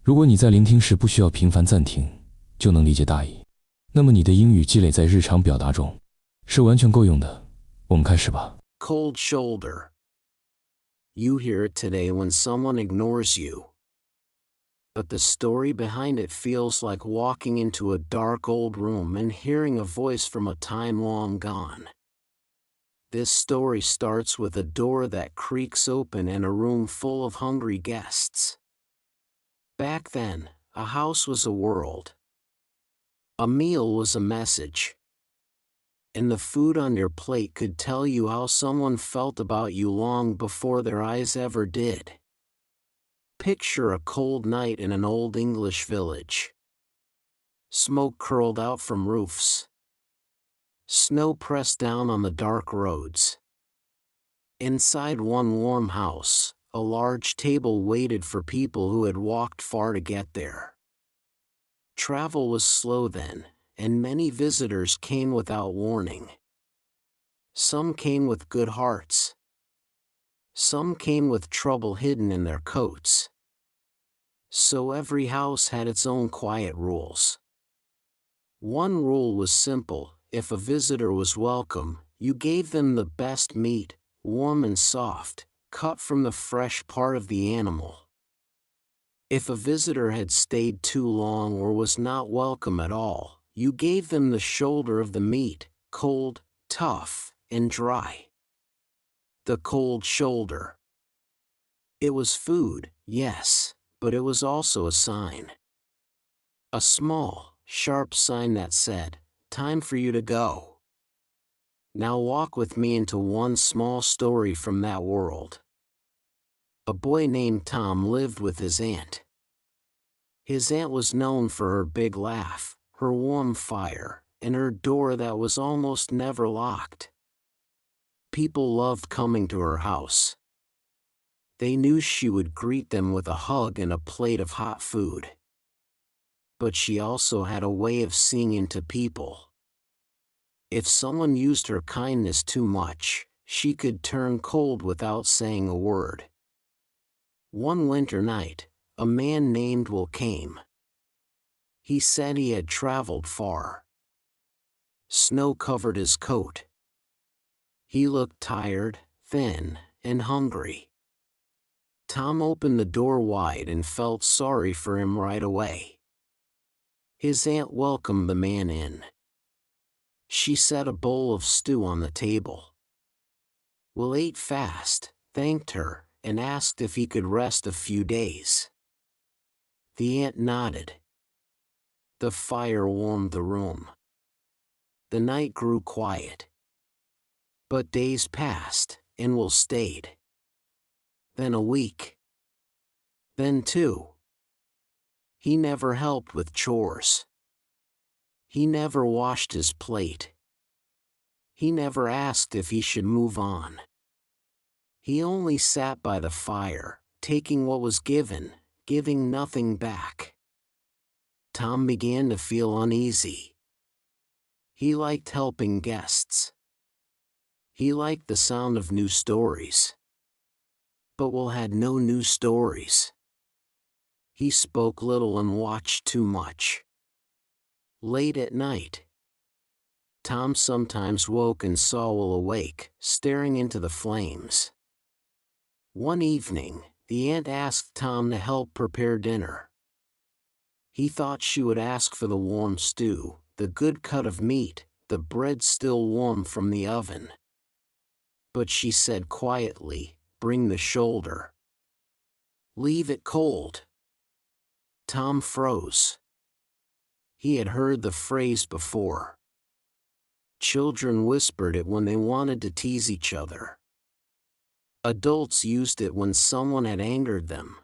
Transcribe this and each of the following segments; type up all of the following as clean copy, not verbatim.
如果你在聆听时不需要频繁暂停，就能理解大意，那么你的英语积累在日常表达中是完全够用的。我们开始吧。 Cold shoulder. You hear it today when someone ignores you. But the story behind it feels like walking into a dark old room and hearing a voice from a time long gone. This story starts with a door that creaks open and a room full of hungry guests. Back then, a house was a world. A meal was a message. And the food on your plate could tell you how someone felt about you long before their eyes ever did. Picture a cold night in an old English village. Smoke curled out from roofs. Snow pressed down on the dark roads. Inside one warm house, a large table waited for people who had walked far to get there. Travel was slow then, and many visitors came without warning. Some came with good hearts. Some came with trouble hidden in their coats. So every house had its own quiet rules. One rule was simple: if a visitor was welcome, you gave them the best meat, warm and soft, cut from the fresh part of the animal. If a visitor had stayed too long or was not welcome at all, you gave them the shoulder of the meat, cold, tough, and dry. The cold shoulder. It was food, yes, but it was also a sign. A small, sharp sign that said, "Time for you to go." Now walk with me into one small story from that world. A boy named Tom lived with his aunt. His aunt was known for her big laugh, her warm fire, and her door that was almost never locked. People loved coming to her house. They knew she would greet them with a hug and a plate of hot food. But she also had a way of seeing into people. If someone used her kindness too much, she could turn cold without saying a word. One winter night, a man named Will came. He said he had traveled far. Snow covered his coat. He looked tired, thin, and hungry. Tom opened the door wide and felt sorry for him right away. His aunt welcomed the man in. She set a bowl of stew on the table. Will ate fast, thanked her, and asked if he could rest a few days. The aunt nodded. The fire warmed the room. The night grew quiet. But days passed, and Will stayed. Then a week. Then 2. He never helped with chores. He never washed his plate. He never asked if he should move on. He only sat by the fire, taking what was given, giving nothing back. Tom began to feel uneasy. He liked helping guests. He liked the sound of new stories. But Will had no new stories. He spoke little and watched too much. Late at night, Tom sometimes woke and saw Will awake, staring into the flames. One evening, the aunt asked Tom to help prepare dinner. He thought she would ask for the warm stew, the good cut of meat, the bread still warm from the oven. But she said quietly, "Bring the shoulder. Leave it cold." Tom froze. He had heard the phrase before. Children whispered it when they wanted to tease each other. Adults used it when someone had angered them.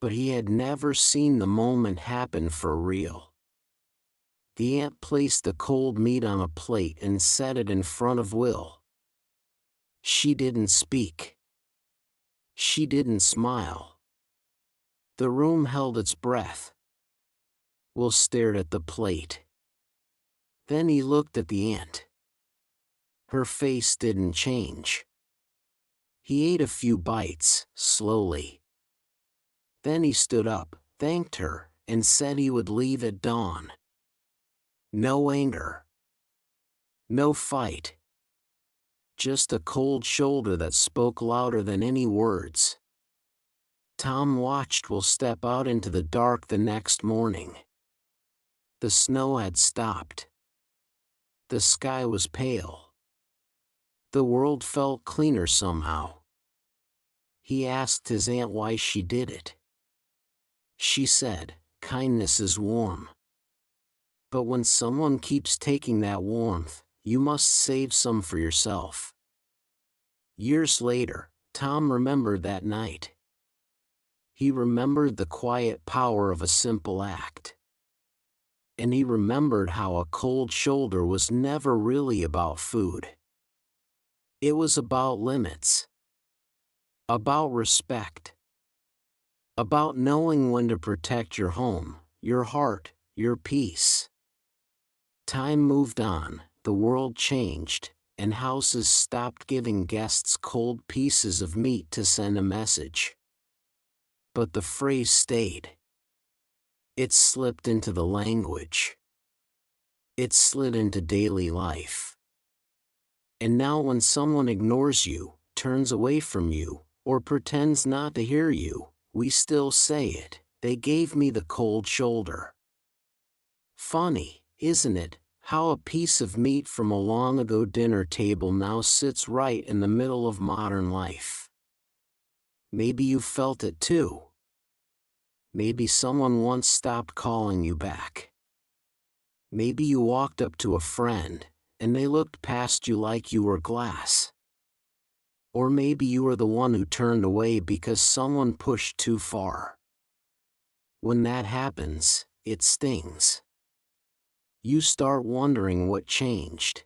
But he had never seen the moment happen for real. The aunt placed the cold meat on a plate and set it in front of Will. She didn't speak. She didn't smile. The room held its breath. Will stared at the plate. Then he looked at the aunt. Her face didn't change. He ate a few bites, slowly. Then he stood up, thanked her, and said he would leave at dawn. No anger. No fight. Just a cold shoulder that spoke louder than any words. Tom watched Will step out into the dark the next morning. The snow had stopped. The sky was pale. The world felt cleaner somehow. He asked his aunt why she did it. She said, "Kindness is warm. But when someone keeps taking that warmth, you must save some for yourself." Years later, Tom remembered that night. He remembered the quiet power of a simple act. And he remembered how a cold shoulder was never really about food. It was about limits. About respect. About knowing when to protect your home, your heart, your peace. Time moved on, the world changed, and houses stopped giving guests cold pieces of meat to send a message. But the phrase stayed. It slipped into the language. It slid into daily life. And now when someone ignores you, turns away from you, or pretends not to hear you, we still say it, "They gave me the cold shoulder." Funny, isn't it, how a piece of meat from a long ago dinner table now sits right in the middle of modern life? Maybe you felt it too. Maybe someone once stopped calling you back. Maybe you walked up to a friend, and they looked past you like you were glass. Or maybe you were the one who turned away because someone pushed too far. When that happens, it stings. You start wondering what changed.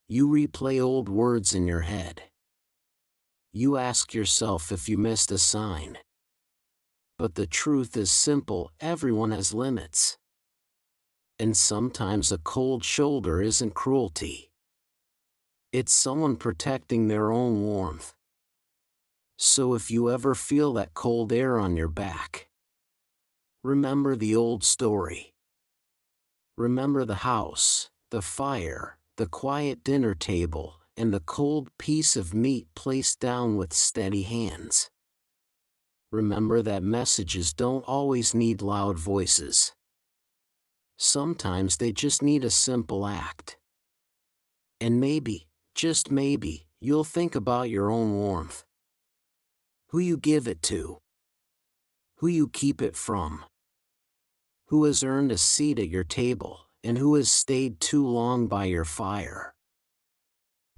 You replay old words in your head. You ask yourself if you missed a sign. But the truth is simple, everyone has limits. And sometimes a cold shoulder isn't cruelty. It's someone protecting their own warmth. So if you ever feel that cold air on your back, remember the old story. Remember the house, the fire, the quiet dinner table, and the cold piece of meat placed down with steady hands. Remember that messages don't always need loud voices. Sometimes they just need a simple act. And maybe, just maybe, you'll think about your own warmth. Who you give it to. Who you keep it from. Who has earned a seat at your table, and who has stayed too long by your fire.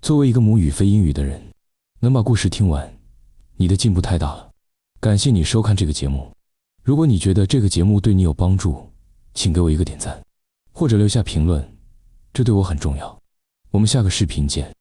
作为一个母语非英语的人，能把故事听完，你的进步太大了。感谢你收看这个节目。如果你觉得这个节目对你有帮助，请给我一个点赞，或者留下评论，这对我很重要。我们下个视频见。